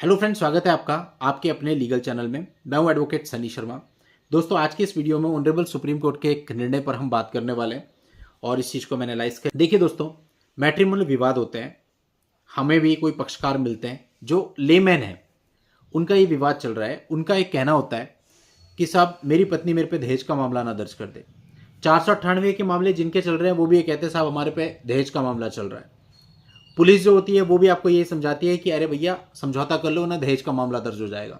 Hello friends, स्वागत है आपका आपके अपने लीगल चैनल में। मैं हूं एडवोकेट सनी शर्मा। दोस्तों, आज की इस वीडियो में ऑनरेबल सुप्रीम कोर्ट के एक निर्णय पर हम बात करने वाले हैं और इस चीज़ को मैंने एनालाइज किया। देखिए दोस्तों, मैट्रिमोनियल विवाद होते हैं, हमें भी कोई पक्षकार मिलते हैं जो लेमैन है, उनका ये विवाद चल रहा है। उनका एक कहना होता है कि साहब मेरी पत्नी मेरे पे दहेज का मामला ना दर्ज कर दे। 498 के मामले जिनके चल रहे हैं वो भी ये कहते हैं साहब हमारे पे दहेज का मामला चल रहा है। पुलिस जो होती है वो भी आपको ये समझाती है कि अरे भैया समझौता कर लो ना, दहेज का मामला दर्ज हो जाएगा।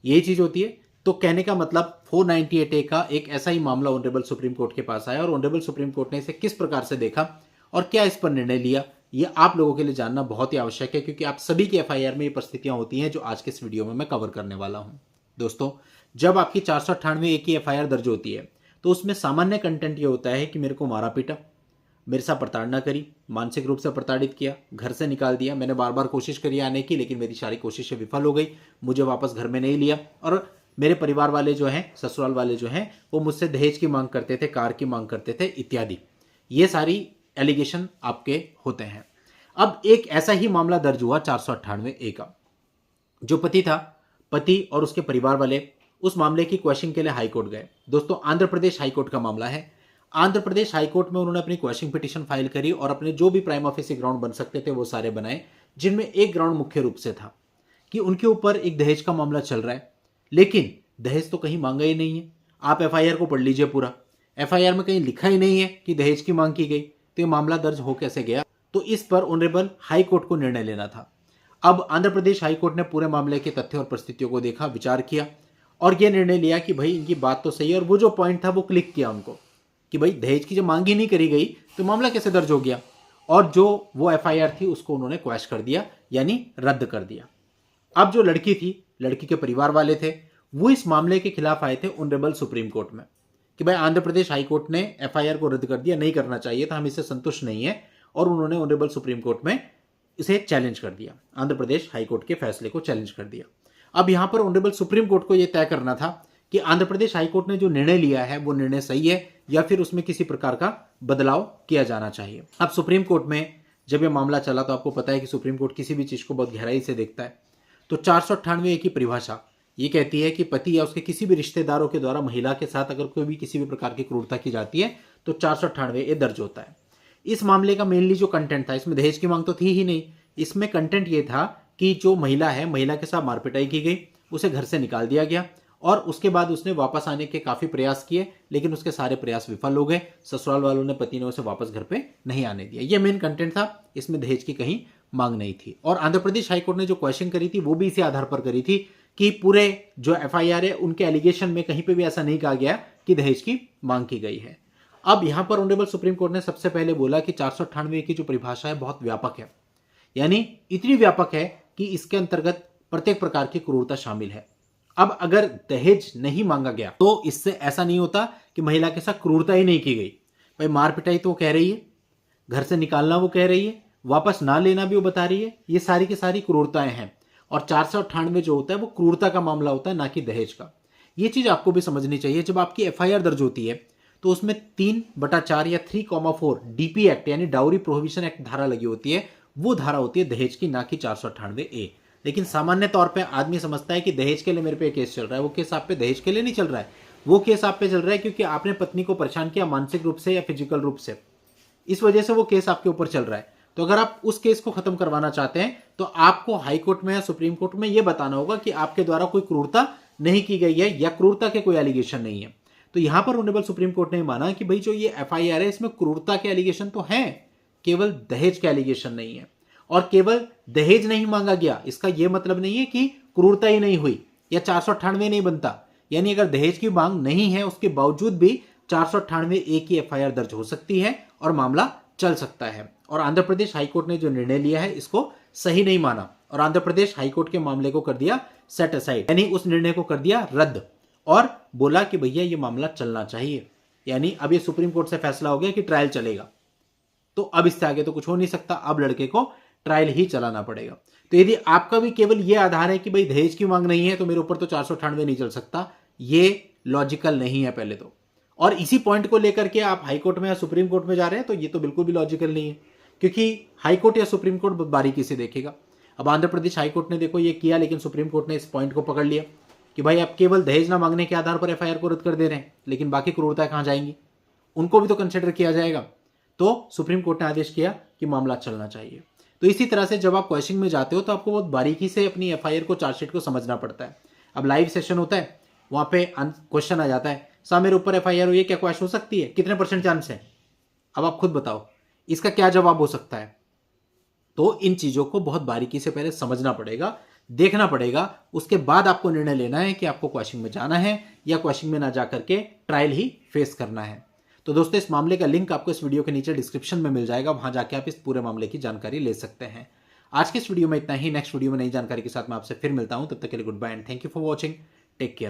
यही चीज होती है। तो कहने का मतलब 498A का एक ऐसा ही मामला ऑनरेबल सुप्रीम कोर्ट के पास आया और ऑनरेबल सुप्रीम कोर्ट ने इसे किस प्रकार से देखा और क्या इस पर निर्णय लिया, ये आप लोगों के लिए जानना बहुत ही आवश्यक है, क्योंकि आप सभी की एफआईआर में ये परिस्थितियां होती हैं जो आज के इस वीडियो में मैं कवर करने वाला हूं। दोस्तों, जब आपकी 498A की एफआईआर दर्ज होती है तो उसमें सामान्य कंटेंट ये होता है कि मेरे को मारा पीटा, मेरे साथ प्रताड़ना करी, मानसिक रूप से प्रताड़ित किया, घर से निकाल दिया, मैंने बार बार कोशिश करी आने की लेकिन मेरी सारी कोशिशें विफल हो गई, मुझे वापस घर में नहीं लिया और मेरे परिवार वाले जो हैं, ससुराल वाले जो हैं, वो मुझसे दहेज की मांग करते थे, कार की मांग करते थे इत्यादि। ये सारी एलिगेशन आपके होते हैं। अब एक ऐसा ही मामला दर्ज हुआ 498A का। जो पति था, पति और उसके परिवार वाले उस मामले की क्वेश्चन के लिए हाईकोर्ट गए। दोस्तों, आंध्र प्रदेश हाईकोर्ट का मामला है। आंध्र प्रदेश हाईकोर्ट में उन्होंने अपनी क्वेश्चन पिटीशन फाइल करी और अपने जो भी प्राइमा फेसी ग्राउंड बन सकते थे वो सारे बनाए, जिनमें एक ग्राउंड मुख्य रूप से था कि उनके ऊपर एक दहेज का मामला चल रहा है, लेकिन दहेज तो कहीं मांगा ही नहीं है। आप एफआईआर को पढ़ लीजिए पूरा, एफआईआर में कहीं लिखा ही नहीं है कि दहेज की मांग की गई, तो ये मामला दर्ज हो कैसे गया? तो इस पर ऑनरेबल हाई कोर्ट को निर्णय लेना था। अब आंध्र प्रदेश हाईकोर्ट ने पूरे मामले के तथ्य और परिस्थितियों को देखा, विचार किया और यह निर्णय लिया कि भाई इनकी बात तो सही है, और वो जो पॉइंट था वो क्लिक किया उनको कि भाई दहेज की जब मांग ही नहीं करी गई तो मामला कैसे दर्ज हो गया, और जो वो एफआईआर थी उसको उन्होंने क्वैश कर दिया, यानी रद्द कर दिया। अब जो लड़की थी, लड़की के परिवार वाले थे, वो इस मामले के खिलाफ आए थे ऑनरेबल सुप्रीम कोर्ट में कि भाई आंध्र प्रदेश हाईकोर्ट ने एफआईआर को रद्द कर दिया, नहीं करना चाहिए था, हम इससे संतुष्ट नहीं है, और उन्होंने ऑनरेबल सुप्रीम कोर्ट में इसे चैलेंज कर दिया, आंध्र प्रदेश हाईकोर्ट के फैसले को चैलेंज कर दिया। अब यहां पर ऑनरेबल सुप्रीम कोर्ट को यह तय करना था कि आंध्र प्रदेश हाईकोर्ट ने जो निर्णय लिया है वो निर्णय सही है या फिर उसमें किसी प्रकार का बदलाव किया जाना चाहिए। अब सुप्रीम कोर्ट में जब यह मामला चला तो आपको पता है कि सुप्रीम कोर्ट किसी भी चीज को बहुत गहराई से देखता है। तो 498A की परिभाषा ये कहती है कि पति या उसके किसी भी रिश्तेदारों के द्वारा महिला के साथ अगर कोई भी किसी भी प्रकार की क्रूरता की जाती है तो 498A दर्ज होता है। इस मामले का मेनली जो कंटेंट था, इसमें दहेज की मांग तो थी ही नहीं, इसमें कंटेंट ये था कि जो महिला है, महिला के साथ मारपिटाई की गई, उसे घर से निकाल दिया गया और उसके बाद उसने वापस आने के काफी प्रयास किए लेकिन उसके सारे प्रयास विफल हो गए। ससुराल वालों ने, पति ने उसे वापस घर पे नहीं आने दिया। यह मेन कंटेंट था, इसमें दहेज की कहीं मांग नहीं थी। और आंध्र प्रदेश हाईकोर्ट ने जो क्वेश्चन करी थी वो भी इसी आधार पर करी थी कि पूरे जो एफआईआर है उनके एलिगेशन में कहीं पे भी ऐसा नहीं कहा गया कि दहेज की मांग की गई है। अब यहां पर ऑनरेबल सुप्रीम कोर्ट ने सबसे पहले बोला कि 498 की जो परिभाषा है बहुत व्यापक है, यानी इतनी व्यापक है कि इसके अंतर्गत प्रत्येक प्रकार की क्रूरता शामिल है। अब अगर दहेज नहीं मांगा गया तो इससे ऐसा नहीं होता कि महिला के साथ क्रूरता ही नहीं की गई। भाई मार पिटाई तो वो कह रही है, घर से निकालना वो कह रही है, वापस ना लेना भी वो बता रही है, ये सारी की सारी क्रूरताएं हैं। और 498 जो होता है वो क्रूरता का मामला होता है, ना कि दहेज का। ये चीज आपको भी समझनी चाहिए। जब आपकी एफआईआर दर्ज होती है तो उसमें 3/4 या 3,4 डीपी एक्ट यानी डाउरी प्रोहिबिशन एक्ट धारा लगी होती है, वो धारा होती है दहेज की, ना कि 498A। लेकिन सामान्य तौर पे आदमी समझता है कि दहेज के लिए मेरे पे केस चल रहा है, वो केस आप पे दहेज के लिए नहीं चल रहा है, वो केस आप पे चल रहा है क्योंकि आपने पत्नी को परेशान किया मानसिक रूप से या फिजिकल रूप से, इस वजह से वो केस आपके ऊपर चल रहा है। तो अगर आप उस केस को खत्म करवाना चाहते हैं तो आपको हाई कोर्ट में या सुप्रीम कोर्ट में यह बताना होगा कि आपके द्वारा कोई क्रूरता नहीं की गई है या क्रूरता के कोई एलिगेशन नहीं है। तो यहां पर ऑनरेबल सुप्रीम कोर्ट ने माना कि भाई जो ये एफआईआर है इसमें क्रूरता के एलिगेशन तो है, केवल दहेज के एलिगेशन नहीं है। और केवल दहेज नहीं मांगा गया इसका यह मतलब नहीं है कि क्रूरता ही नहीं हुई या 498 नहीं बनता। यानी अगर दहेज की मांग नहीं है उसके बावजूद भी 498A की एफआईआर दर्ज हो सकती है और मामला चल सकता है। और आंध्र प्रदेश हाईकोर्ट ने जो निर्णय लिया है इसको सही नहीं माना और आंध्र प्रदेश हाईकोर्ट के मामले को कर दिया सेट असाइड, यानी उस निर्णय को कर दिया रद्द और बोला कि भैया ये मामला चलना चाहिए। यानी अब ये सुप्रीम कोर्ट से फैसला हो गया कि ट्रायल चलेगा, तो अब इससे आगे तो कुछ हो नहीं सकता, अब लड़के को ट्रायल ही चलाना पड़ेगा। तो यदि आपका भी केवल यह आधार है कि भाई दहेज की मांग नहीं है तो मेरे ऊपर तो 498 नहीं चल सकता, ये लॉजिकल नहीं है पहले तो। और इसी पॉइंट को लेकर के आप हाईकोर्ट में या सुप्रीम कोर्ट में जा रहे हैं तो ये तो बिल्कुल भी लॉजिकल नहीं है, क्योंकि हाईकोर्ट या सुप्रीम कोर्ट बारीकी से देखेगा। अब आंध्र प्रदेश हाईकोर्ट ने देखो ये किया, लेकिन सुप्रीम कोर्ट ने इस पॉइंट को पकड़ लिया कि भाई आप केवल दहेज ना मांगने के आधार पर एफआईआर को रद्द कर दे रहे हैं, लेकिन बाकी क्रूरताएं कहां जाएंगी, उनको भी तो कंसिडर किया जाएगा। तो सुप्रीम कोर्ट ने आदेश किया कि मामला चलना चाहिए। तो इसी तरह से जब आप क्वेश्चनिंग में जाते हो तो आपको बहुत बारीकी से अपनी एफआईआर को, चार्जशीट को समझना पड़ता है। अब लाइव सेशन होता है, वहां पे क्वेश्चन आ जाता है, साहब मेरे ऊपर एफआईआर हुई है, क्या क्वेश्चन हो सकती है, कितने % चांस है, अब आप खुद बताओ इसका क्या जवाब हो सकता है। तो इन चीजों को बहुत बारीकी से पहले समझना पड़ेगा, देखना पड़ेगा, उसके बाद आपको निर्णय लेना है कि आपको क्वेश्चनिंग में जाना है या क्वेश्चनिंग में ना जाकर के ट्रायल ही फेस करना है। तो दोस्तों इस मामले का लिंक आपको इस वीडियो के नीचे डिस्क्रिप्शन में मिल जाएगा, वहां जाके आप इस पूरे मामले की जानकारी ले सकते हैं। आज के इस वीडियो में इतना ही। नेक्स्ट वीडियो में नई जानकारी के साथ मैं आपसे फिर मिलता हूं, तब तक के लिए goodbye and thank you for watching. Take care.